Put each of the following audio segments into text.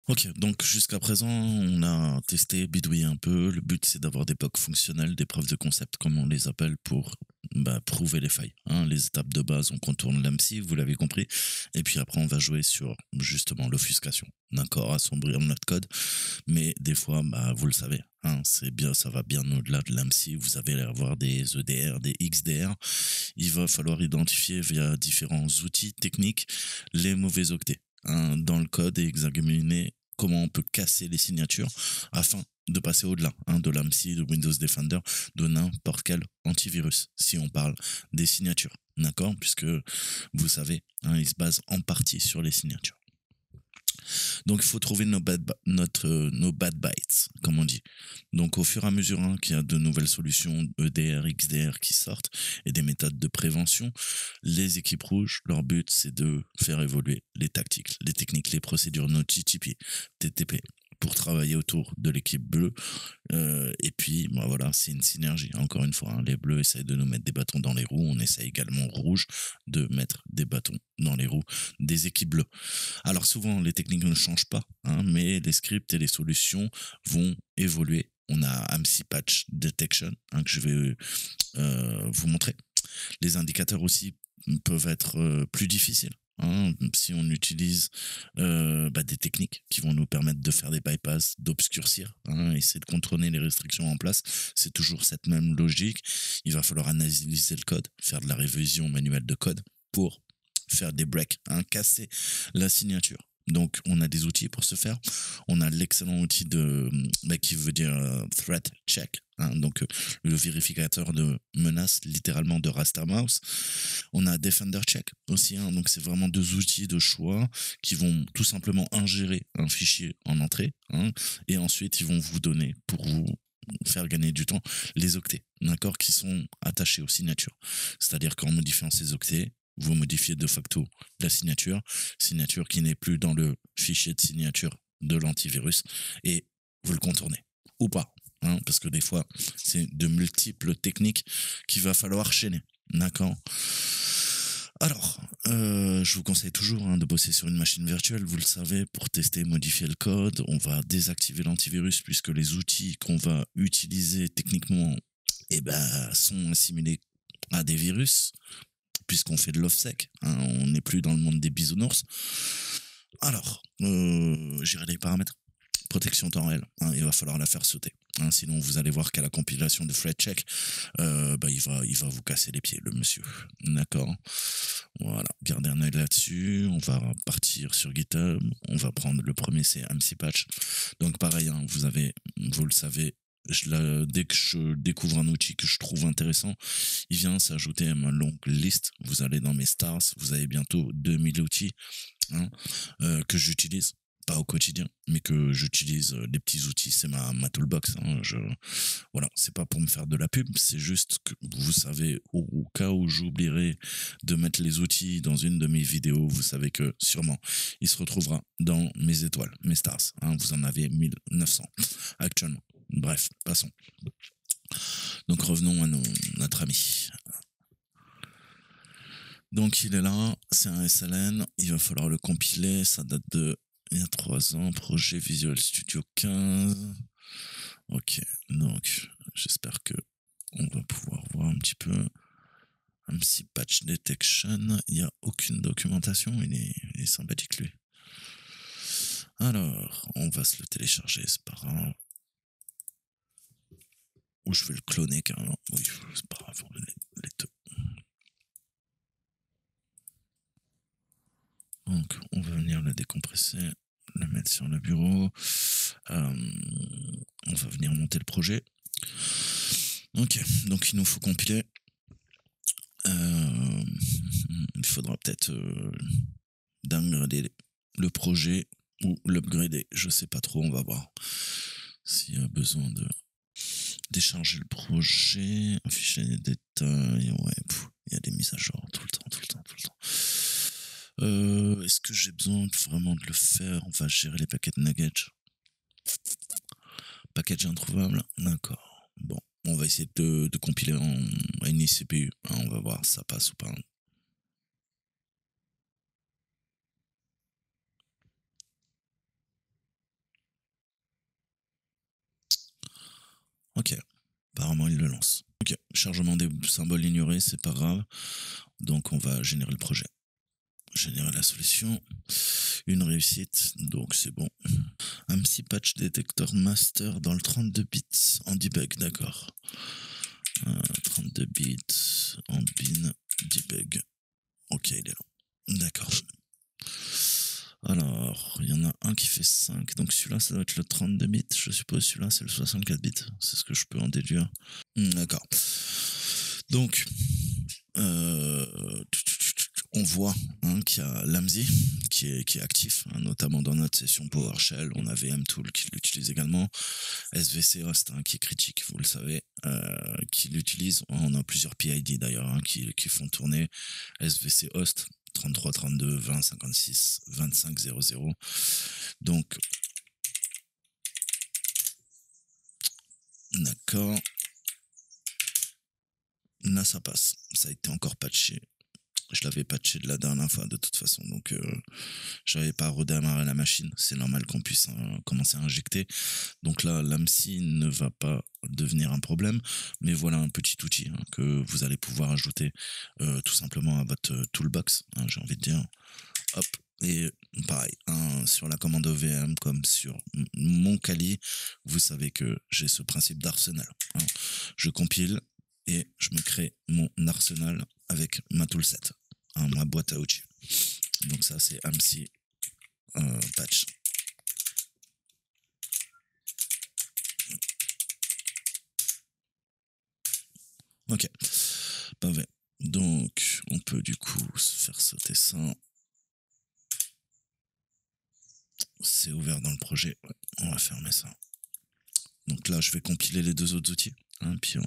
Ok, donc jusqu'à présent, on a testé, bidouillé un peu. Le but, c'est d'avoir des POC fonctionnels, des preuves de concept, comme on les appelle, pour prouver les failles. Hein. Les étapes de base, on contourne l'AMSI, vous l'avez compris. Et puis après, on va jouer sur justement l'offuscation. D'accord, assombrir notre code. Mais des fois, vous le savez, hein, c'est bien, ça va bien au-delà de l'AMSI. Vous allez avoir des EDR, des XDR. Il va falloir identifier via différents outils techniques les mauvais octets, hein, dans le code et examiner comment on peut casser les signatures afin de passer au-delà, hein, de l'AMSI, de Windows Defender, de n'importe quel antivirus, si on parle des signatures. D'accord? Puisque vous savez, hein, il se base en partie sur les signatures. Donc il faut trouver nos bad bytes, comme on dit. Donc au fur et à mesure, hein, qu'il y a de nouvelles solutions EDR, XDR qui sortent et des méthodes de prévention, les équipes rouges, leur but c'est de faire évoluer les tactiques, les techniques, les procédures, nos TTP pour travailler autour de l'équipe bleue. Et puis, voilà, c'est une synergie. Encore une fois, hein, les bleus essayent de nous mettre des bâtons dans les roues. On essaie également, rouge, de mettre des bâtons dans les roues des équipes bleues. Alors souvent, les techniques ne changent pas, hein, mais les scripts et les solutions vont évoluer. On a AMSI Patch Detection, hein, que je vais vous montrer. Les indicateurs aussi peuvent être plus difficiles. Hein, si on utilise des techniques qui vont nous permettre de faire des bypass, d'obscurcir, hein, essayer de contourner les restrictions en place, c'est toujours cette même logique. Il va falloir analyser le code, faire de la révision manuelle de code pour faire des breaks, hein, casser la signature. Donc, on a des outils pour ce faire. On a l'excellent outil qui veut dire threat check, hein, donc le vérificateur de menaces, littéralement de Rastermouse. On a Defender check aussi, hein, donc c'est vraiment deux outils de choix qui vont tout simplement ingérer un fichier en entrée, hein, et ensuite ils vont vous donner, pour vous faire gagner du temps, les octets, d'accord, qui sont attachés aux signatures. C'est-à-dire qu'en modifiant ces octets, vous modifiez de facto la signature qui n'est plus dans le fichier de signature de l'antivirus, et vous le contournez. Ou pas, hein, parce que des fois, c'est de multiples techniques qu'il va falloir chaîner. D'accord. Alors, je vous conseille toujours, hein, de bosser sur une machine virtuelle, vous le savez, pour tester et modifier le code. On va désactiver l'antivirus puisque les outils qu'on va utiliser techniquement sont assimilés à des virus, puisqu'on fait de l'offsec, hein, on n'est plus dans le monde des bisounours. Alors, j'irai les paramètres. Protection temps réel, hein, il va falloir la faire sauter. Hein, sinon, vous allez voir qu'à la compilation de thread check, il va vous casser les pieds, le monsieur. D'accord. Voilà, gardez un œil là-dessus. On va partir sur GitHub. On va prendre le premier, c'est AMSI Patch. Donc pareil, hein, vous le savez, dès que je découvre un outil que je trouve intéressant, il vient s'ajouter à ma longue liste. Vous allez dans mes stars, vous avez bientôt 2000 outils, hein, que j'utilise. Pas au quotidien, mais que j'utilise des petits outils, c'est ma toolbox. Hein, voilà, c'est pas pour me faire de la pub, c'est juste que vous savez, au cas où j'oublierai de mettre les outils dans une de mes vidéos, vous savez que sûrement il se retrouvera dans mes étoiles, mes stars. Hein, vous en avez 1900 actuellement. Bref, passons. Donc revenons à notre ami. Donc il est là, c'est un SLN, il va falloir le compiler, ça date de il y a 3 ans, projet Visual Studio 15. Ok, donc j'espère que on va pouvoir voir un petit peu un petit patch detection. Il n'y a aucune documentation, il est sympathique lui. Alors, on va se le télécharger, c'est pas grave. Ou je vais le cloner carrément. Oui, c'est pas grave, les deux. Donc, on va venir le décompresser, le mettre sur le bureau. On va venir monter le projet. Ok, donc il nous faut compiler. Il faudra peut-être downgrader le projet ou l'upgrader. Je sais pas trop, on va voir s'il y a besoin de décharger le projet, afficher les détails. Ouais, il y a des mises à jour tout le temps. Est-ce que j'ai besoin vraiment de le faire? On va gérer les paquets de nuggets. Package introuvable, d'accord. Bon, on va essayer de compiler en une CPU. Hein, on va voir si ça passe ou pas. Ok. Apparemment, il le lance. Ok. Chargement des symboles ignorés, c'est pas grave. Donc, on va générer le projet. Générer la solution. Une réussite, donc c'est bon. Un petit patch détecteur master dans le 32 bits en debug, d'accord. 32 bits en bin debug. Ok, il est là. D'accord. Alors, il y en a un qui fait 5. Donc celui-là, ça doit être le 32 bits. Je suppose celui-là, c'est le 64 bits. C'est ce que je peux en déduire. D'accord. Donc, on voit qu'il y a Lamzi qui est actif, hein, notamment dans notre session PowerShell. On avait MTool qui l'utilise également. SVC Host qui est critique, vous le savez, qui l'utilise. On a plusieurs PID d'ailleurs qui font tourner SVC Host 33 32 20 56 25 00. Donc, d'accord. Là, ça passe. Ça a été encore patché. Je l'avais patché de la dernière fois de toute façon, donc j'avais pas redémarré la machine. C'est normal qu'on puisse commencer à injecter. Donc là, l'AMSI ne va pas devenir un problème, mais voilà un petit outil que vous allez pouvoir ajouter tout simplement à votre toolbox, j'ai envie de dire. Hop. Et pareil, sur la commande OVM comme sur mon Kali, vous savez que j'ai ce principe d'arsenal. Je compile et je me crée mon arsenal avec ma toolset, ma boîte à outils. Donc ça, c'est AMSI patch. Ok, parfait. Donc, on peut du coup faire sauter ça. C'est ouvert dans le projet. Ouais, on va fermer ça. Donc là, je vais compiler les deux autres outils. Puis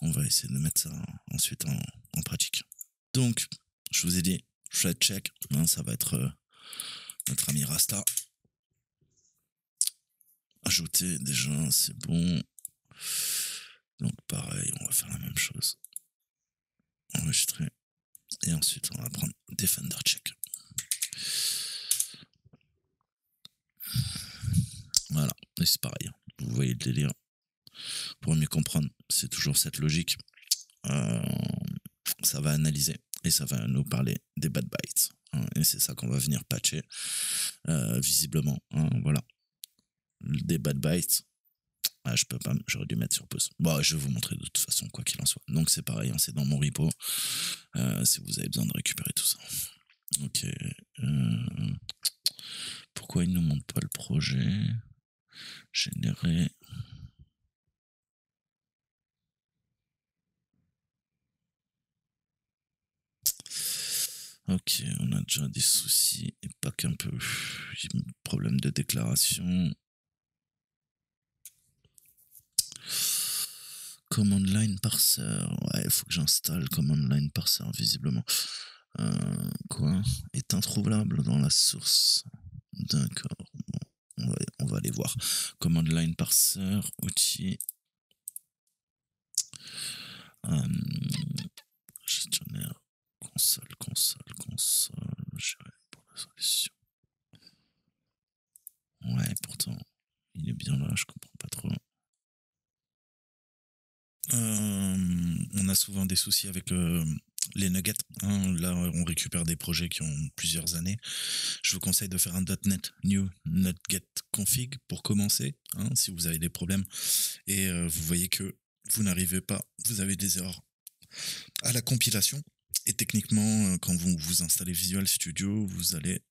on va essayer de mettre ça ensuite en pratique. Donc, je vous ai dit, thread check, ça va être notre ami Rasta. Ajouter déjà, c'est bon. Donc pareil, on va faire la même chose. Enregistrer. Et ensuite, on va prendre Defender check. Voilà, et c'est pareil. Vous voyez le délire. Pour mieux comprendre, c'est toujours cette logique. Ça va analyser et ça va nous parler des bad bytes. Et c'est ça qu'on va venir patcher visiblement. Voilà. Des bad bytes. Je peux pas, j'aurais dû mettre sur pause. Bon, je vais vous montrer de toute façon, quoi qu'il en soit. Donc c'est pareil, c'est dans mon repo. Si vous avez besoin de récupérer tout ça. Ok. Pourquoi il ne nous montre pas le projet? Générer. Ok, on a déjà des soucis, et pas qu'un peu. J'ai un problème de déclaration. Command line parser. Ouais, il faut que j'installe command line parser, visiblement. Quoi? Est introuvable dans la source. D'accord. Bon, on va aller voir. Command line parser, outil. Gestionnaire. Console. Gérer pour la solution. Ouais, pourtant, il est bien là, je comprends pas trop. On a souvent des soucis avec les nuggets. Là, on récupère des projets qui ont plusieurs années. Je vous conseille de faire un .NET New NuGet Config pour commencer, si vous avez des problèmes. Et vous voyez que vous n'arrivez pas, vous avez des erreurs à la compilation. Et techniquement, quand vous installez Visual Studio, vous allez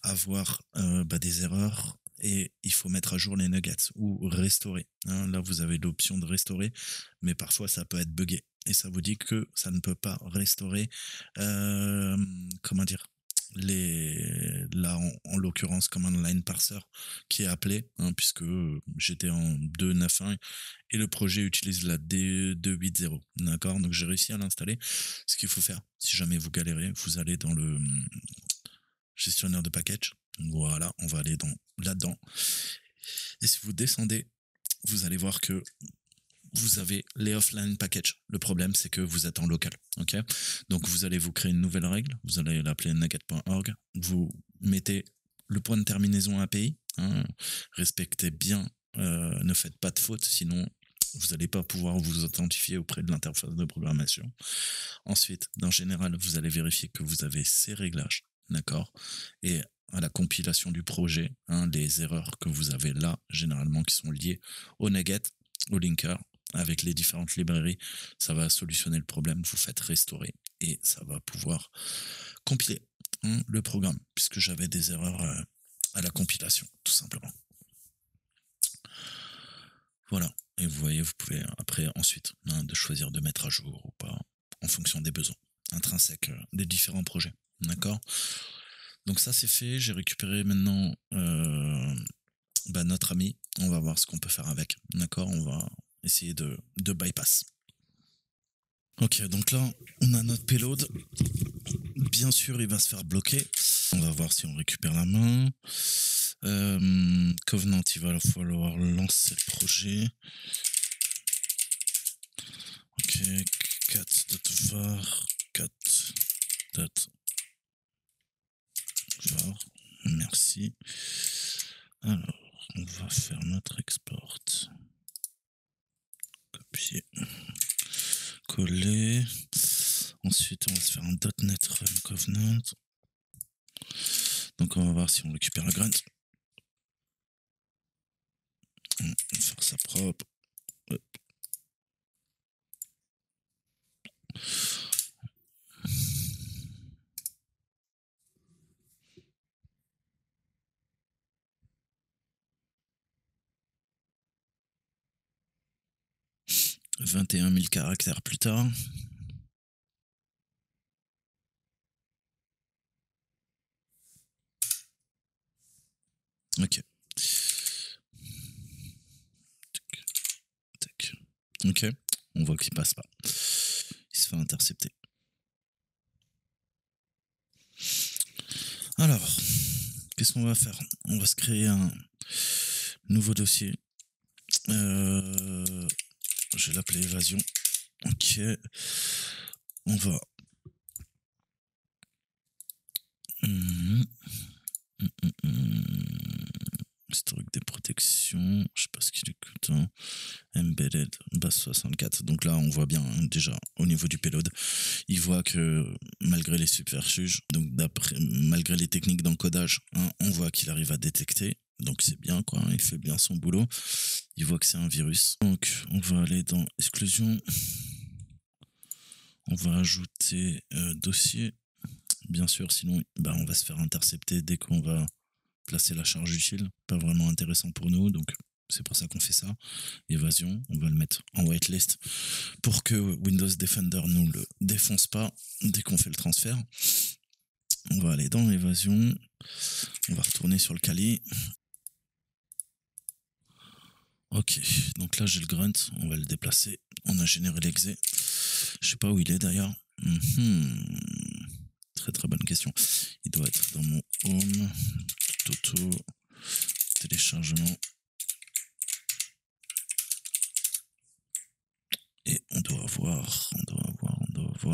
avoir des erreurs et il faut mettre à jour les nuggets ou restaurer. Là, vous avez l'option de restaurer, mais parfois ça peut être buggé et ça vous dit que ça ne peut pas restaurer. Comment dire? Là en l'occurrence command line parser qui est appelé puisque j'étais en 2.9.1 et le projet utilise la D2.8.0, d'accord, donc j'ai réussi à l'installer. Ce qu'il faut faire si jamais vous galérez, vous allez dans le gestionnaire de package, voilà, on va aller là-dedans et si vous descendez vous allez voir que vous avez les offline packages. Le problème, c'est que vous êtes en local. Ok, donc, vous allez vous créer une nouvelle règle. Vous allez l'appeler nugget.org. Vous mettez le point de terminaison API. Respectez bien ne faites pas de faute, sinon vous n'allez pas pouvoir vous authentifier auprès de l'interface de programmation. Ensuite, en général, vous allez vérifier que vous avez ces réglages, d'accord? Et à la compilation du projet, hein, les erreurs que vous avez là, généralement qui sont liées au nugget, au linker, avec les différentes librairies, ça va solutionner le problème. Vous faites restaurer et ça va pouvoir compiler, hein, le programme, puisque j'avais des erreurs à la compilation, tout simplement. Voilà. Et vous voyez, vous pouvez après, ensuite, hein, de choisir de mettre à jour ou pas, en fonction des besoins intrinsèques des différents projets. D'accord? Donc ça, c'est fait. J'ai récupéré maintenant notre ami. On va voir ce qu'on peut faire avec. D'accord? On va essayer de bypass. Ok, donc là, on a notre payload. Bien sûr, il va se faire bloquer. On va voir si on récupère la main. Covenant, il va falloir lancer le projet. Ok, cat.var, cat.var. Merci. Alors, on va faire notre export. Copier. Coller. Ensuite, on va se faire un .NET Run Covenant. Donc, on va voir si on récupère la grunt. On va faire ça propre. Hop. « 21 000 caractères plus tard. Ok. Tac. Ok. On voit qu'il passe pas. Il se fait intercepter. Alors, qu'est-ce qu'on va faire? On va se créer un nouveau dossier. Je vais l'appeler évasion. Ok. On va. Historique des protections. Je sais pas ce qu'il est content. Embedded base 64. Donc là, on voit bien, hein, déjà au niveau du payload, il voit que malgré les subterfuges, donc malgré les techniques d'encodage, hein, on voit qu'il arrive à détecter. Donc c'est bien, quoi, hein, il fait bien son boulot. Il voit que c'est un virus. Donc on va aller dans exclusion. On va ajouter dossier. Bien sûr, sinon on va se faire intercepter dès qu'on va placer la charge utile. Pas vraiment intéressant pour nous, donc c'est pour ça qu'on fait ça. Évasion, on va le mettre en whitelist pour que Windows Defender nous le défonce pas dès qu'on fait le transfert. On va aller dans l'évasion. On va retourner sur le Kali. Ok, donc là j'ai le grunt, on va le déplacer. On a généré l'exé. Je sais pas où il est d'ailleurs. Très très bonne question. Il doit être dans mon home. Toto. Téléchargement. Et on doit avoir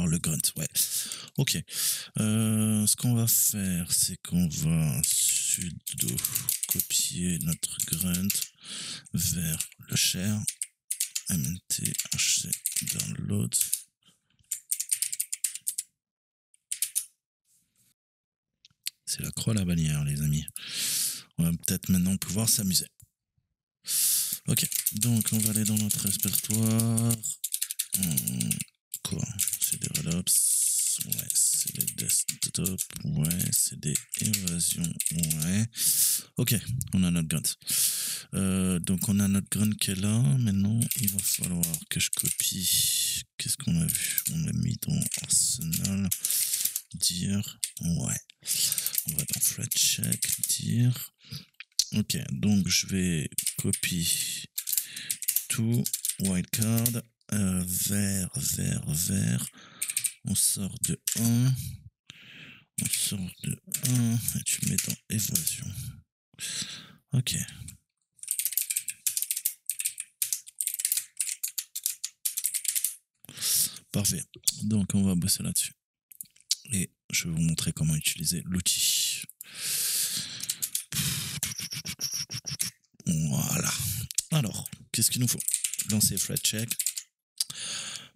le grunt, ouais. Ok. Ce qu'on va faire, c'est qu'on va sudo copier notre grunt vers le share mthc download. C'est la croix à la bannière, les amis. On va peut-être maintenant pouvoir s'amuser. Ok, donc on va aller dans notre répertoire. Quoi? C'est des relapses. Ouais, c'est des desktop. Ouais, c'est des évasions. Ouais. Ok, on a notre grunt. Donc on a notre grunt qui est là. Maintenant, il va falloir que je copie. Qu'est-ce qu'on a vu? On l'a mis dans Arsenal. Dire. Ouais. On va dans flat check. Dire. Ok, donc je vais copier tout. Wildcard. Vert. On sort de 1. Et tu mets dans évasion. Ok. Parfait. Donc on va bosser là-dessus. Et je vais vous montrer comment utiliser l'outil. Voilà. Alors, qu'est-ce qu'il nous faut? Lancer thread check.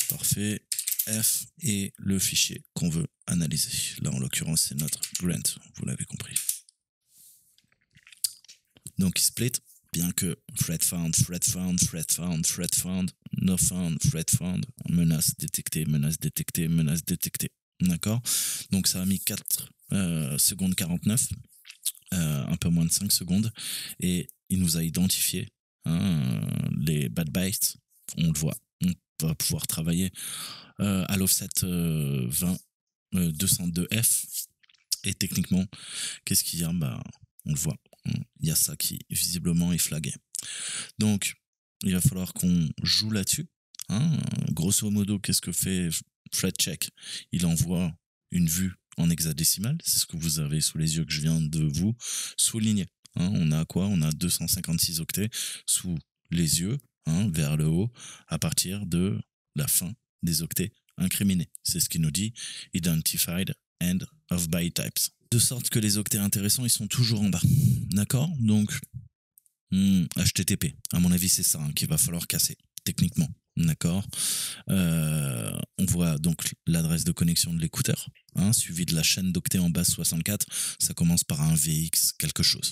Parfait. F et le fichier qu'on veut analyser. Là, en l'occurrence, c'est notre grant, vous l'avez compris. Donc, il split, bien que thread found, thread found, thread found, thread found, no found, thread found, menace détectée, menace détectée, menace détectée. D'accord? Donc, ça a mis 4 secondes 49, un peu moins de 5 secondes, et il nous a identifié les bad bytes, on le voit. On va pouvoir travailler à l'offset 20 202F, et techniquement, qu'est-ce qu'il y a? Bah, on le voit. Il y a ça qui visiblement est flagué. Donc, il va falloir qu'on joue là-dessus. Grosso modo, qu'est-ce que fait thread check? Il envoie une vue en hexadécimal. C'est ce que vous avez sous les yeux que je viens de vous souligner. On a quoi? On a 256 octets sous les yeux, vers le haut, à partir de la fin des octets incriminés. C'est ce qui nous dit Identified End of Byte Types. De sorte que les octets intéressants, ils sont toujours en bas. D'accord? Donc, HTTP. À mon avis, c'est ça qu'il va falloir casser, techniquement. D'accord? On voit donc l'adresse de connexion de l'écouteur, suivi de la chaîne d'octets en base 64. Ça commence par un VX quelque chose.